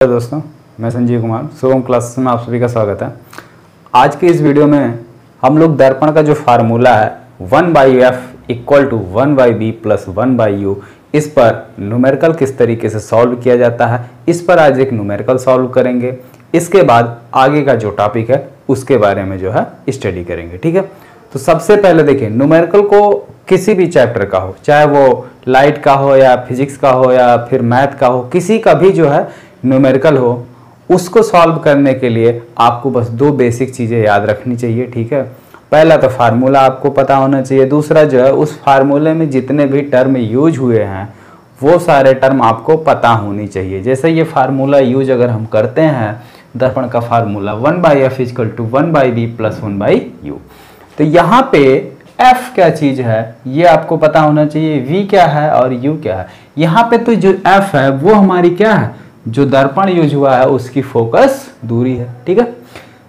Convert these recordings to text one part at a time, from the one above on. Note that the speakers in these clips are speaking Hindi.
नमस्कार दोस्तों, मैं संजीव कुमार शुभम क्लासेस में आप सभी का स्वागत है। आज के इस वीडियो में हम लोग दर्पण का जो फार्मूला है 1/f = 1/b + 1/u, इस पर न्यूमेरिकल किस तरीके से सॉल्व किया जाता है, इस पर आज एक न्यूमेरिकल सॉल्व करेंगे। इसके बाद आगे का जो टॉपिक है उसके बारे में जो है स्टडी करेंगे। ठीक है, तो सबसे पहले देखिए, न्यूमेरिकल को किसी भी चैप्टर का हो, चाहे वो लाइट का हो या फिजिक्स का हो या फिर मैथ का हो, किसी का भी जो है न्यूमेरिकल हो, उसको सॉल्व करने के लिए आपको बस दो बेसिक चीज़ें याद रखनी चाहिए। ठीक है, पहला तो फार्मूला आपको पता होना चाहिए, दूसरा जो है उस फार्मूले में जितने भी टर्म यूज हुए हैं वो सारे टर्म आपको पता होनी चाहिए। जैसे ये फार्मूला यूज अगर हम करते हैं, दर्पण का फार्मूला 1/f = 1/b + 1/u, तो यहाँ पे f क्या चीज़ है ये आपको पता होना चाहिए, v क्या है और u क्या है। यहाँ पे तो जो f है वो हमारी क्या है, जो दर्पण यूज हुआ है उसकी फोकस दूरी है। ठीक है,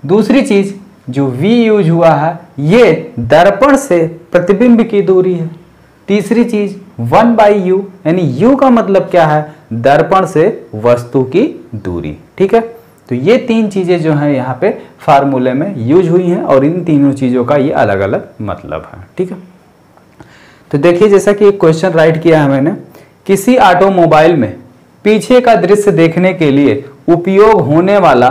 दूसरी चीज जो v यूज हुआ है ये दर्पण से प्रतिबिंब की दूरी है। तीसरी चीज 1/u, यानी u का मतलब क्या है, दर्पण से वस्तु की दूरी। ठीक है, तो ये तीन चीजें जो हैं यहाँ पे फार्मूले में यूज हुई हैं और इन तीनों चीजों का ये अलग अलग मतलब है। ठीक है, तो देखिए जैसा कि एक क्वेश्चन राइट किया है मैंने, किसी ऑटोमोबाइल में पीछे का दृश्य देखने के लिए उपयोग होने वाला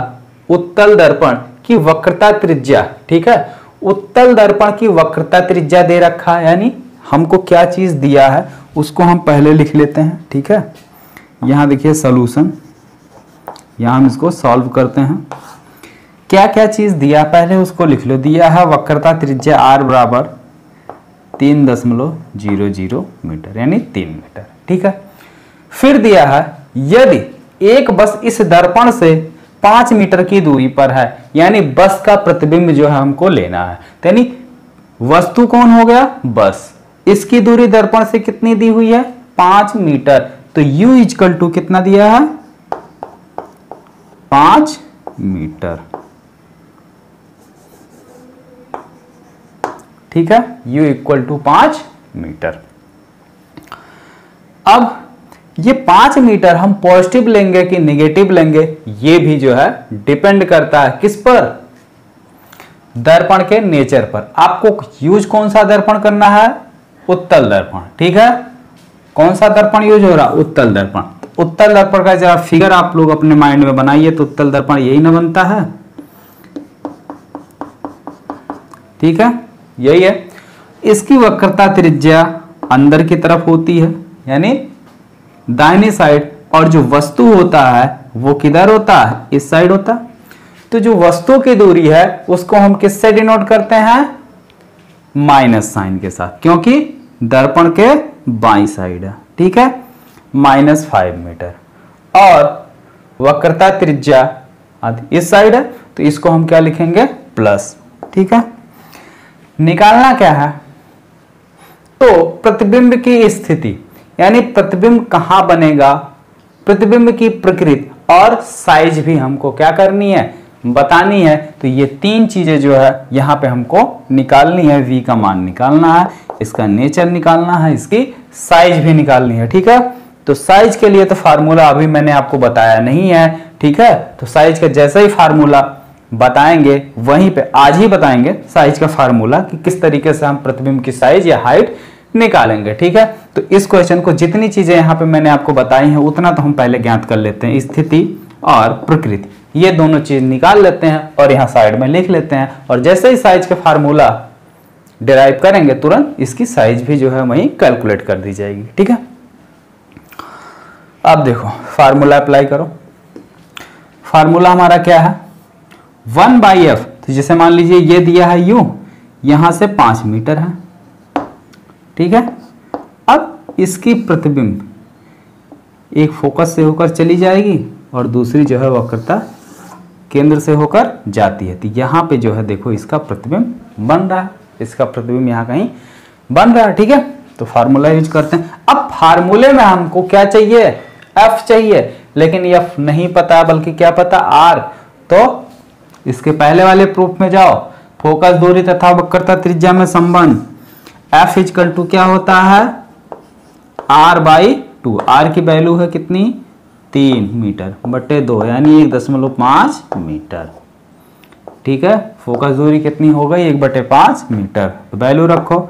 उत्तल दर्पण की वक्रता त्रिज्या। ठीक है, उत्तल दर्पण की वक्रता त्रिज्या दे रखा है, यानी हमको क्या चीज दिया है उसको हम पहले लिख लेते हैं। ठीक है, यहां देखिए सॉल्यूशन, यहां हम इसको सॉल्व करते हैं। क्या क्या चीज दिया पहले उसको लिख लो। दिया है वक्रता त्रिज्या r = 3.00 मीटर, यानी 3 मीटर। ठीक है, फिर दिया है यदि एक बस इस दर्पण से 5 मीटर की दूरी पर है, यानी बस का प्रतिबिंब जो है हमको लेना है। यानी वस्तु कौन हो गया, बस, इसकी दूरी दर्पण से कितनी दी हुई है, 5 मीटर। तो u = कितना दिया है, 5 मीटर। ठीक है, u = 5 मीटर। अब ये 5 मीटर हम पॉजिटिव लेंगे कि नेगेटिव लेंगे, ये भी जो है डिपेंड करता है किस पर, दर्पण के नेचर पर। आपको यूज कौन सा दर्पण करना है, उत्तल दर्पण। ठीक है, कौन सा दर्पण यूज हो रहा, उत्तल दर्पण। उत्तल दर्पण का जरा फिगर आप लोग अपने माइंड में बनाइए, तो उत्तल दर्पण यही ना बनता है। ठीक है, यही है। इसकी वक्रता त्रिज्या अंदर की तरफ होती है, यानी दाहिनी साइड, और जो वस्तु होता है वो किधर होता है, इस साइड होता है। तो जो वस्तु की दूरी है उसको हम किससे डिनोट करते हैं, माइनस साइन के साथ, क्योंकि दर्पण के बाईं साइड है। ठीक है, -5 मीटर, और वक्रता त्रिज्या इस साइड है, तो इसको हम क्या लिखेंगे, प्लस। ठीक है, निकालना क्या है, तो प्रतिबिंब की स्थिति, यानी प्रतिबिंब कहां बनेगा, प्रतिबिंब की प्रकृति और साइज भी हमको क्या करनी है, बतानी है। तो ये तीन चीजें जो है यहाँ पे हमको निकालनी है। v का मान निकालना है, इसका नेचर निकालना है, इसकी साइज भी निकालनी है। ठीक है, तो साइज के लिए तो फार्मूला अभी मैंने आपको बताया नहीं है। ठीक है, तो साइज का जैसा ही फार्मूला बताएंगे वहीं पे आज ही बताएंगे साइज का फार्मूला कि किस तरीके से हम प्रतिबिंब की साइज या हाइट निकालेंगे। ठीक है, तो इस क्वेश्चन को जितनी चीजें यहाँ पे मैंने आपको बताई हैं उतना तो हम पहले ज्ञात कर लेते हैं। स्थिति और प्रकृति, ये दोनों चीज निकाल लेते हैं और यहाँ साइड में लिख लेते हैं, और जैसे ही साइज का फार्मूला डिराइव करेंगे तुरंत इसकी साइज भी जो है वहीं कैलकुलेट कर दी जाएगी। ठीक है, अब देखो फार्मूला अप्लाई करो। फार्मूला हमारा क्या है, 1/f, तो जैसे मान लीजिए ये दिया है u, यहां से 5 मीटर है। ठीक है, अब इसकी प्रतिबिंब एक फोकस से होकर चली जाएगी और दूसरी जो है वक्रता केंद्र से होकर जाती है। तो यहाँ पे जो है देखो इसका प्रतिबिंब बन रहा है, इसका प्रतिबिंब यहाँ कहीं बन रहा है। ठीक है, तो फार्मूला यूज करते हैं। अब फार्मूले में हमको क्या चाहिए, f चाहिए, लेकिन f नहीं पता बल्कि क्या पता, r। तो इसके पहले वाले प्रूफ में जाओ, फोकस दूरी तथा वक्रता त्रिज्या में संबंध, f = क्या होता है, r/2। r की वैल्यू है कितनी, 3 मीटर बटे 2 यानी 1.5 मीटर। ठीक है, फोकस दूरी कितनी हो गई 1/5 मीटर। तो वैल्यू रखो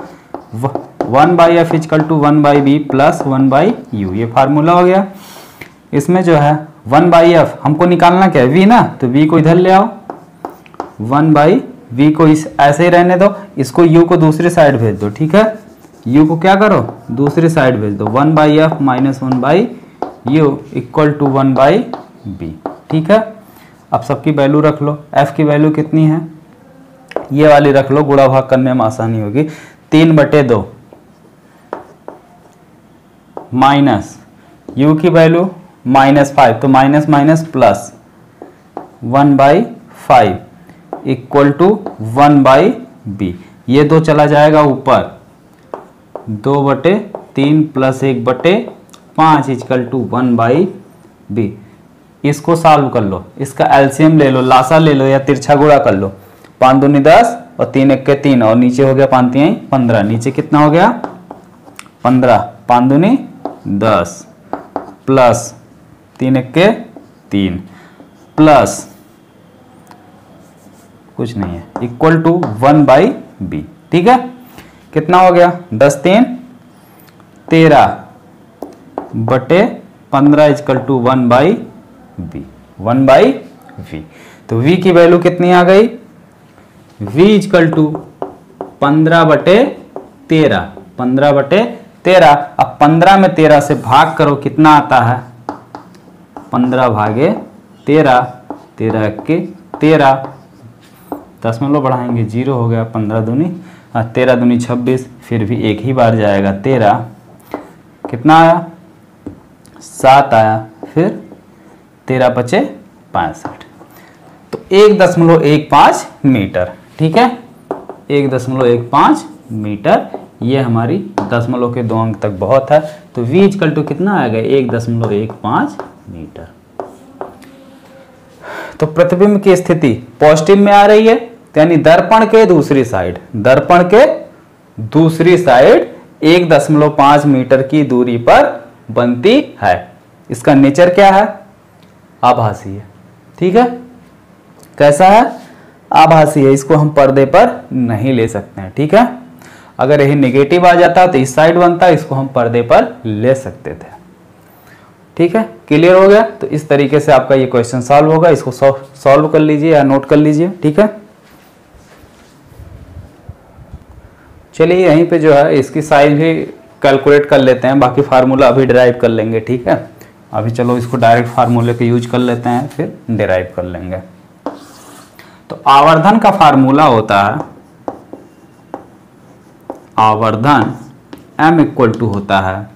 1/f equal to 1/b plus 1/u, ये फार्मूला हो गया। इसमें जो है 1/f हमको निकालना क्या है v ना, तो v को इधर ले आओ, 1/v को ऐसे ही रहने दो, इसको u को दूसरी साइड भेज दो। ठीक है, u को क्या करो दूसरी साइड भेज दो, 1/f minus 1/u equal to 1/b। ठीक है, अब सबकी वैल्यू रख लो। f की वैल्यू कितनी है ये वाली रख लो, गुणा भाग करने में आसानी होगी। 3/2 माइनस u की वैल्यू -5, तो minus minus plus 1/5 equal to 1/b। ये 2 चला जाएगा ऊपर, 2/3 प्लस 1/5 इक्वल टू 1/b। इसको सॉल्व कर लो, इसका एलसीएम ले लो, लासा ले लो या तिरछा गुणा कर लो। 5 दूनी 10 और 3 1 3 और नीचे हो गया 5 3 15, नीचे कितना हो गया 15, 5 दूनी 10 प्लस 3 1 3 प्लस कुछ नहीं है इक्वल टू 1/b। ठीक है, कितना हो गया 10 3 13 बटे 15 इक्वल टू 1/b, 1/v। तो v की वैल्यू कितनी आ गई v इक्वल टू 15/13, 15/13। अब 15 में 13 से भाग करो, कितना आता है 15 भागे 13, 13 के 13, 10 बढ़ाएंगे 0 हो गया, 15 दूनी 13 दूनी 26, फिर भी एक ही बार जाएगा 13, कितना आया 7 आया, फिर 13 बचे 65, तो 1.15 मीटर। ठीक है, 1.15 मीटर, ये हमारी दशमलव के 2 अंक तक बहुत है। तो v इक्वल टू कितना आएगा 1.15 मीटर। तो प्रतिबिंब की स्थिति पॉजिटिव में आ रही है, यानी दर्पण के दूसरी साइड, दर्पण के दूसरी साइड 1.5 मीटर की दूरी पर बनती है। इसका नेचर क्या है आभासी है। ठीक है, कैसा है आभासी है, इसको हम पर्दे पर नहीं ले सकते हैं। ठीक है, अगर यही नेगेटिव आ जाता तो इस साइड बनता, इसको हम पर्दे पर ले सकते थे। ठीक है, क्लियर हो गया। तो इस तरीके से आपका ये क्वेश्चन सॉल्व होगा, इसको सॉल्व कर लीजिए या नोट कर लीजिए। ठीक है, चलिए यहीं पे जो है इसकी साइज भी कैलकुलेट कर लेते हैं, बाकी फार्मूला अभी डिराइव कर लेंगे। ठीक है, अभी चलो इसको डायरेक्ट फार्मूले के यूज कर लेते हैं, फिर डिराइव कर लेंगे। तो आवर्धन का फार्मूला होता है, आवर्धन m इक्वल टू होता है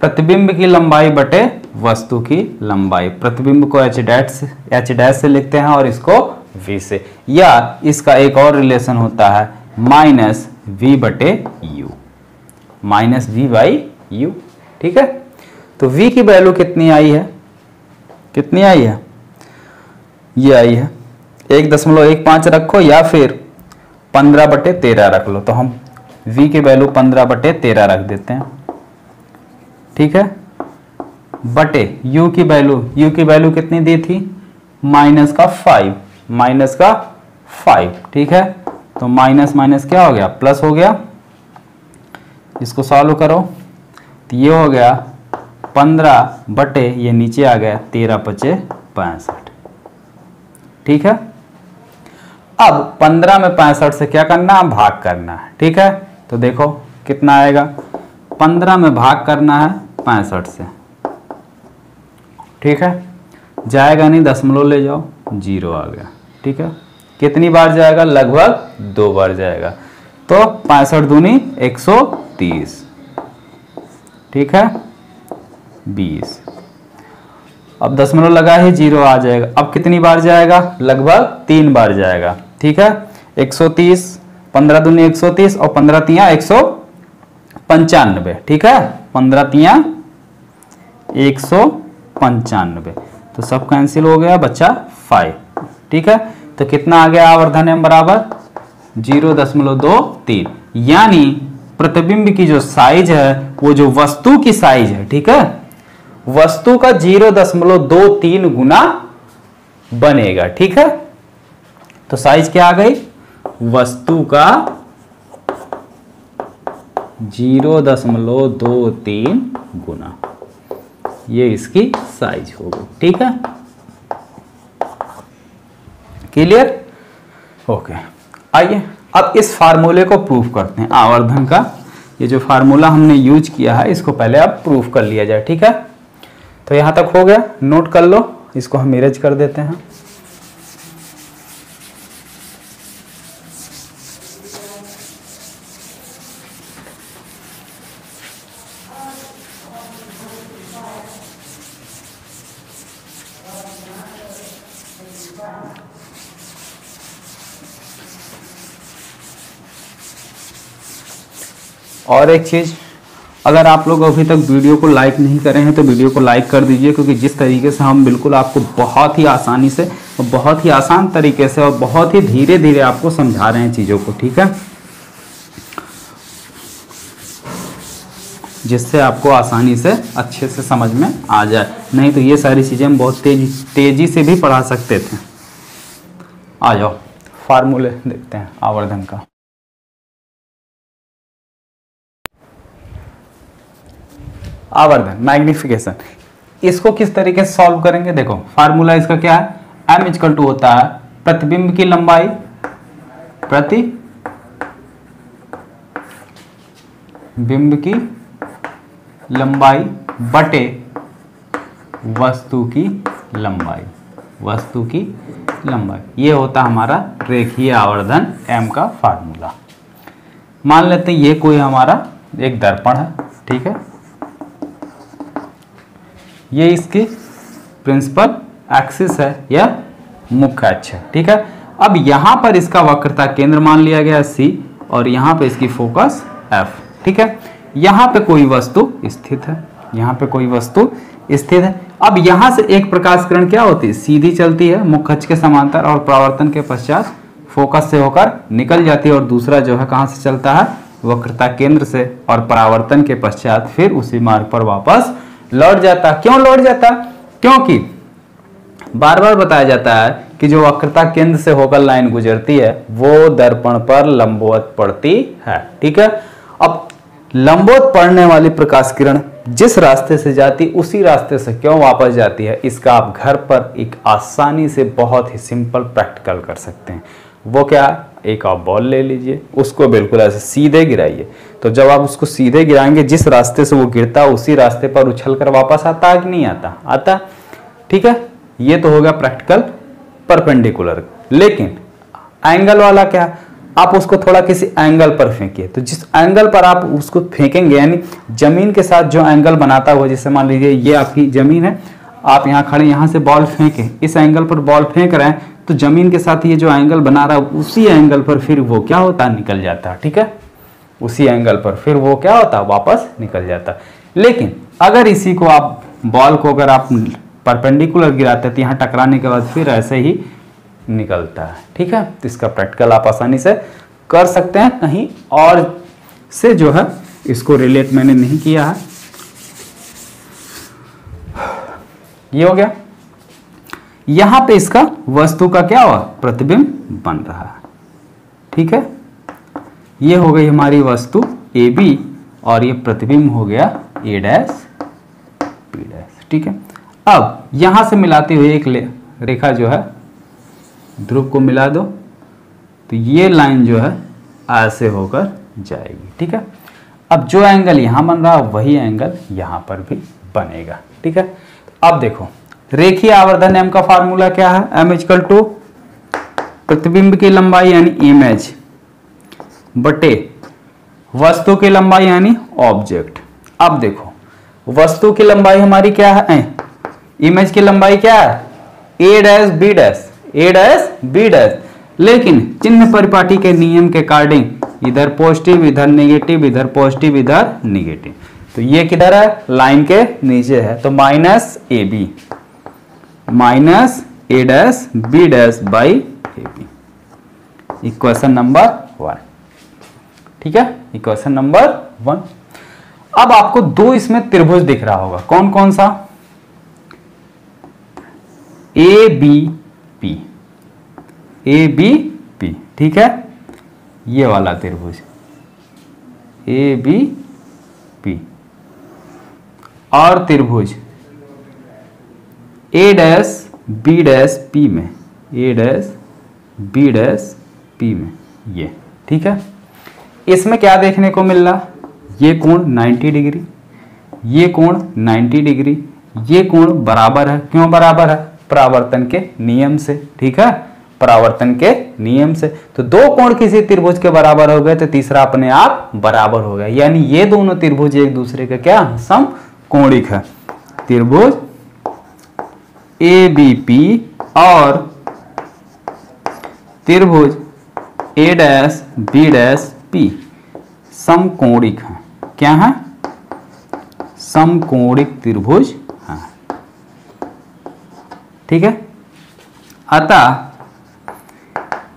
प्रतिबिंब की लंबाई बटे वस्तु की लंबाई। प्रतिबिंब को h डैश से लिखते हैं और इसको v से, या इसका एक और रिलेशन होता है माइनस v बटे u, minus v by u। ठीक है, तो v की वैल्यू कितनी आई है, कितनी आई है, ये आई है 1.15 रखो या फिर 15/13 रख लो। तो हम v की वैल्यू 15/13 रख देते हैं। ठीक है, बटे u की वैल्यू कितनी दी थी -5, -5। ठीक है, तो माइनस माइनस क्या हो गया प्लस हो गया, इसको सॉल्व करो तो ये हो गया 15 बटे ये नीचे आ गया 13 बचे 65। ठीक है, अब 15 में 65 से क्या करना है भाग करना है। ठीक है, तो देखो कितना आएगा, 15 में भाग करना है 65 से। ठीक है, जाएगा नहीं, दशमलव ले जाओ 0 आ गया। ठीक है, कितनी बार जाएगा लगभग 2 बार जाएगा, तो 65 दूनी 130। ठीक है, 20, अब दशमलव लगा है 0 आ जाएगा। अब कितनी बार जाएगा लगभग 3 बार जाएगा। ठीक है, 130, 15 दूनी 130 और 15 तिया 195। ठीक है, 15 तिया 195, तो सब कैंसिल हो गया, बचा 5। ठीक है, तो कितना आ गया आवर्धन m बराबर 0.23, यानी प्रतिबिंब की जो साइज है वो जो वस्तु की साइज है, ठीक है, वस्तु का 0.23 गुना बनेगा। ठीक है, तो साइज क्या आ गई, वस्तु का 0.23 गुना, ये इसकी साइज हो गई। ठीक है, क्लियर, ओके। आइए अब इस फार्मूले को प्रूफ करते हैं, आवर्धन का ये जो फार्मूला हमने यूज किया है इसको पहले अब प्रूफ कर लिया जाए। ठीक है, तो यहां तक हो गया, नोट कर लो, इसको हम इरेज कर देते हैं। और एक चीज़, अगर आप लोग अभी तक वीडियो को लाइक नहीं करे हैं तो वीडियो को लाइक कर दीजिए, क्योंकि जिस तरीके से हम बिल्कुल आपको बहुत ही आसानी से और बहुत ही आसान तरीके से और बहुत ही धीरे धीरे आपको समझा रहे हैं चीज़ों को। ठीक है, जिससे आपको आसानी से अच्छे से समझ में आ जाए, नहीं तो ये सारी चीज़ें हम बहुत तेजी से भी पढ़ा सकते थे। आ जाओ फार्मूले देखते हैं आवर्धन का। आवर्धन मैग्निफिकेशन, इसको किस तरीके से सॉल्व करेंगे, देखो फार्मूला इसका क्या है, m इक्वल टू होता है प्रतिबिंब की लंबाई, प्रतिबिंब की लंबाई बटे वस्तु की लंबाई, वस्तु की लंबाई, ये होता हमारा रेखीय आवर्धन m का फार्मूला। मान लेते हैं ये कोई हमारा एक दर्पण है। ठीक है, ये इसकी प्रिंसिपल एक्सिस है या मुख्य अक्ष है। ठीक है, अब यहां पर इसका वक्रता केंद्र मान लिया गया C और यहां पे इसकी फोकस F। ठीक है, यहां पे कोई वस्तु स्थित है, यहां पे कोई वस्तु स्थित है। अब यहां से एक प्रकाश किरण क्या होती है, सीधी चलती है मुख्य अक्ष के समांतर और परावर्तन के पश्चात फोकस से होकर निकल जाती है, और दूसरा जो है कहां से चलता है, वक्रता केंद्र से, और परावर्तन के पश्चात फिर उसी मार्ग पर वापस लौट जाता। क्यों लौट जाता, क्योंकि बार बार बताया जाता है कि जो वक्रता केंद्र से होकर लाइन गुजरती है वो दर्पण पर लंबवत पड़ती है। ठीक है, अब लंबवत पड़ने वाली प्रकाश किरण जिस रास्ते से जाती उसी रास्ते से क्यों वापस जाती है, इसका आप घर पर एक आसानी से बहुत ही सिंपल प्रैक्टिकल कर सकते हैं। वो क्या, एक आप बॉल ले लीजिए, उसको बिल्कुल ऐसे सीधे गिराइए, तो जब आप उसको सीधे गिराएंगे जिस रास्ते से वो गिरता है उसी रास्ते पर उछल कर वापस आता है कि नहीं आता, आता। ठीक है, ये तो हो गया प्रैक्टिकल परपेंडिकुलर। लेकिन एंगल वाला क्या, आप उसको थोड़ा किसी एंगल पर फेंकिए, तो जिस एंगल पर आप उसको फेंकेंगे, यानी जमीन के साथ जो एंगल बनाता हुआ, जैसे मान लीजिए ये आपकी जमीन है, आप यहाँ खड़े, यहाँ से बॉल फेंके, इस एंगल पर बॉल फेंक रहे हैं, तो जमीन के साथ ये जो एंगल बना रहा है उसी एंगल पर फिर वो क्या होता है, निकल जाता है। ठीक है, उसी एंगल पर फिर वो क्या होता है, वापस निकल जाता है। लेकिन अगर इसी को आप बॉल को अगर आप परपेंडिकुलर गिराते हैं तो यहाँ टकराने के बाद फिर ऐसे ही निकलता है। ठीक है, तो इसका प्रैक्टिकल आप आसानी से कर सकते हैं, कहीं और से जो है इसको रिलेट मैंने नहीं किया है। ये हो गया, यहां पे इसका वस्तु का क्या हुआ, प्रतिबिंब बन रहा है। ठीक है, ये हो गई हमारी वस्तु AB और ये प्रतिबिंब हो गया A डैश B डैश। ठीक है, अब यहां से मिलाते हुए एक रेखा जो है ध्रुव को मिला दो, तो ये लाइन जो है ऐसे होकर जाएगी। ठीक है, अब जो एंगल यहां बन रहा है वही एंगल यहां पर भी बनेगा। ठीक है, अब देखो रेखीय आवर्धन m का फार्मूला क्या है, m इक्वल टू प्रतिबिंब की लंबाई यानी इमेज बटे वस्तु की लंबाई यानी ऑब्जेक्ट। अब देखो वस्तु की लंबाई हमारी क्या है, इमेज की लंबाई क्या है, a dash b dash, a dash b dash. लेकिन चिन्ह परिपाटी के नियम के अकॉर्डिंग इधर पॉजिटिव इधर नेगेटिव, इधर पॉजिटिव इधर नेगेटिव, तो ये किधर है, लाइन के नीचे है, तो minus AB minus A dash B dash by AB, equation number 1। ठीक है, इक्वेशन नंबर 1। अब आपको दो इसमें त्रिभुज दिख रहा होगा, कौन कौन सा, A B P, A B P, ठीक है, ये वाला त्रिभुज ए बी पी, और त्रिभुज ए डैश बी डैश पी में, ए डैश बी डैश पी में, ये ठीक है। इसमें क्या देखने को मिल रहा, ये कोण 90 डिग्री, ये कोण 90 डिग्री, ये कोण बराबर है। क्यों बराबर है? परावर्तन के नियम से, ठीक है, परावर्तन के नियम से। तो दो कोण किसी त्रिभुज के बराबर हो गए तो तीसरा अपने आप बराबर हो गया, यानी ये दोनों त्रिभुज एक दूसरे के क्या समकोणिक है। त्रिभुज ए बी पी और त्रिभुज ए डैश बी डैश पी समकोणिक है। क्या है? समकोणिक त्रिभुज है, ठीक है। अतः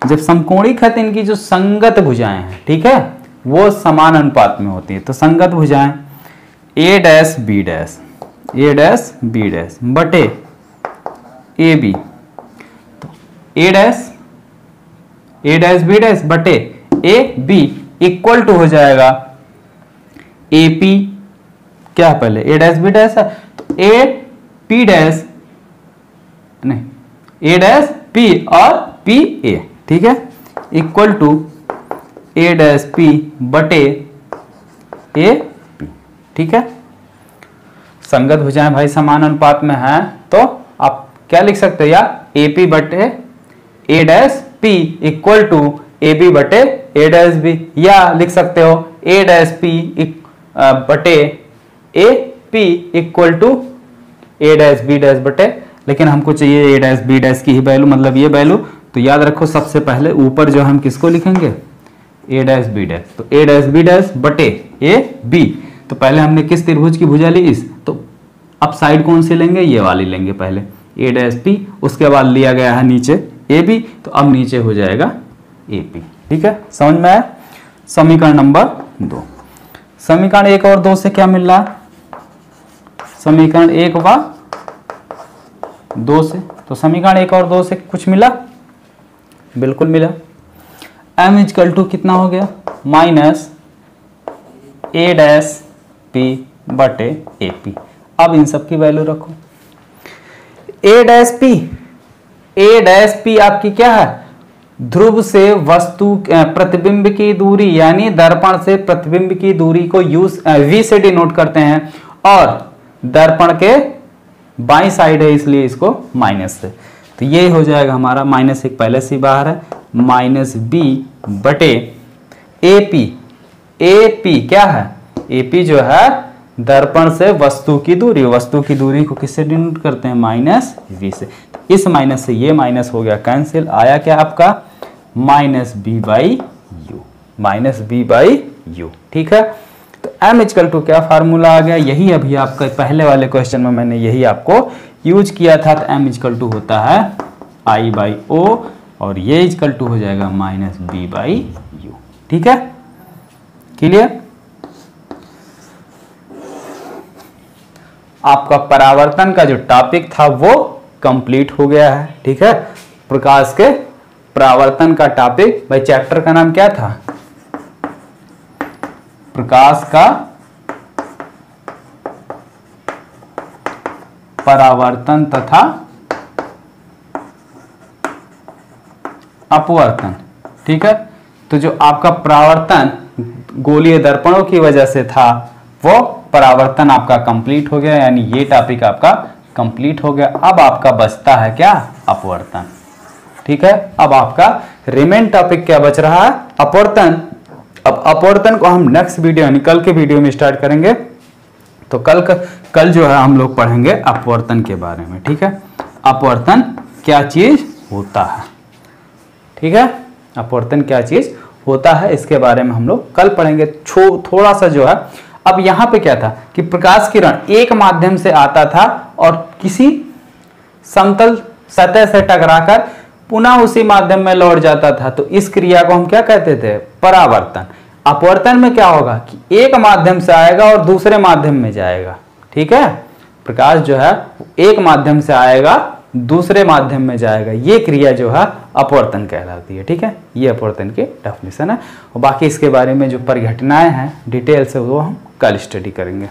जब समकोणिक है तो इनकी जो संगत भुजाएं हैं, ठीक है, वो समान अनुपात में होती है। तो संगत भुजाएं ए डैश बी डैश, ए डैश बी डैश बटे ए बी, तो ए डैश बी डैश बटे ए बी इक्वल टू हो जाएगा ए पी, क्या है पहले ए डैश बी डैश है तो ए पी डैश, नहीं ए डैश पी और पी ए, ठीक है, equal to A dash P बटे ए पी, ठीक है। संगत भुजाएं भाई समान अनुपात में है तो आप क्या लिख सकते हो यार, ए पी बटे A dash P equal to A B बटे ए डैश बी, या लिख सकते हो ए डैश पी बटे A P equal to A dash B dash बटे, लेकिन हमको चाहिए ए डैश बी डैश की ही वैल्यू, मतलब ये वैल्यू। तो याद रखो सबसे पहले ऊपर जो हम किसको लिखेंगे, ए डैश बी डैश, तो ए डैश बी डैश बटे ए बी। तो पहले हमने किस त्रिभुज की भुजा ली, इस, तो अब साइड कौन सी लेंगे, ये वाली लेंगे पहले, ए डैश पी, उसके बाद लिया गया है नीचे ए बी, तो अब नीचे हो जाएगा ए पी, ठीक है, समझ में आया। समीकरण नंबर 2। समीकरण 1 और 2 से क्या मिल रहा है, समीकरण 1 व 2 से, तो समीकरण 1 और 2 से कुछ मिला, बिल्कुल मिला। m इक्वल टू कितना हो गया, माइनस ए डैश पी बटे ए पी। अब इन सब की वैल्यू रखो, ए डैश पी आपकी क्या है, ध्रुव से वस्तु प्रतिबिंब की दूरी, यानी दर्पण से प्रतिबिंब की दूरी को v से डिनोट करते हैं, और दर्पण के बाई साइड है इसलिए इसको माइनस से, तो ये हो जाएगा हमारा माइनस, एक पहले से बाहर है, माइनस बी बटे ए पी क्या है, ए पी जो है दर्पण से वस्तु की दूरी, वस्तु की दूरी को किससे डिनोट करते हैं, माइनस वी से। तो इस माइनस से ये माइनस हो गया कैंसिल, आया क्या आपका minus B by U, minus B by U, ठीक है। तो m इक्वल टू क्या फार्मूला आ गया, यही अभी आपका पहले वाले क्वेश्चन में मैंने यही आपको यूज किया था। तो m इक्वल टू होता है I बाई ओ, और ये इक्वल टू हो जाएगा माइनस बी बाई यू, ठीक है, क्लियर। आपका परावर्तन का जो टॉपिक था वो कंप्लीट हो गया है, ठीक है। प्रकाश के परावर्तन का टॉपिक, भाई चैप्टर का नाम क्या था, प्रकाश का परावर्तन तथा अपवर्तन, ठीक है। तो जो आपका परावर्तन गोलीय दर्पणों की वजह से था वो परावर्तन आपका कंप्लीट हो गया, यानी ये टॉपिक आपका कंप्लीट हो गया। अब आपका बचता है क्या, अपवर्तन, ठीक है। अब आपका रिमेन टॉपिक क्या बच रहा है, अपवर्तन। अब अपवर्तन को हम नेक्स्ट वीडियो यानी कल के वीडियो में स्टार्ट करेंगे। तो कल जो है हम लोग पढ़ेंगे अपवर्तन के बारे में, ठीक है। अपवर्तन क्या चीज होता है, ठीक है, अपवर्तन क्या चीज होता है इसके बारे में हम लोग कल पढ़ेंगे। थोड़ा सा जो है, अब यहाँ पे क्या था कि प्रकाश किरण एक माध्यम से आता था और किसी समतल सतह से टकराकर पुनः उसी माध्यम में लौट जाता था, तो इस क्रिया को हम क्या कहते थे, परावर्तन। अपवर्तन में क्या होगा कि एक माध्यम से आएगा और दूसरे माध्यम में जाएगा, ठीक है। प्रकाश जो है एक माध्यम से आएगा दूसरे माध्यम में जाएगा, ये क्रिया जो है अपवर्तन कहलाती है। ठीक है, ये अपवर्तन की डेफिनेशन है। और बाकी इसके बारे में जो परिघटनाएं हैं डिटेल से वो हम कल स्टडी करेंगे।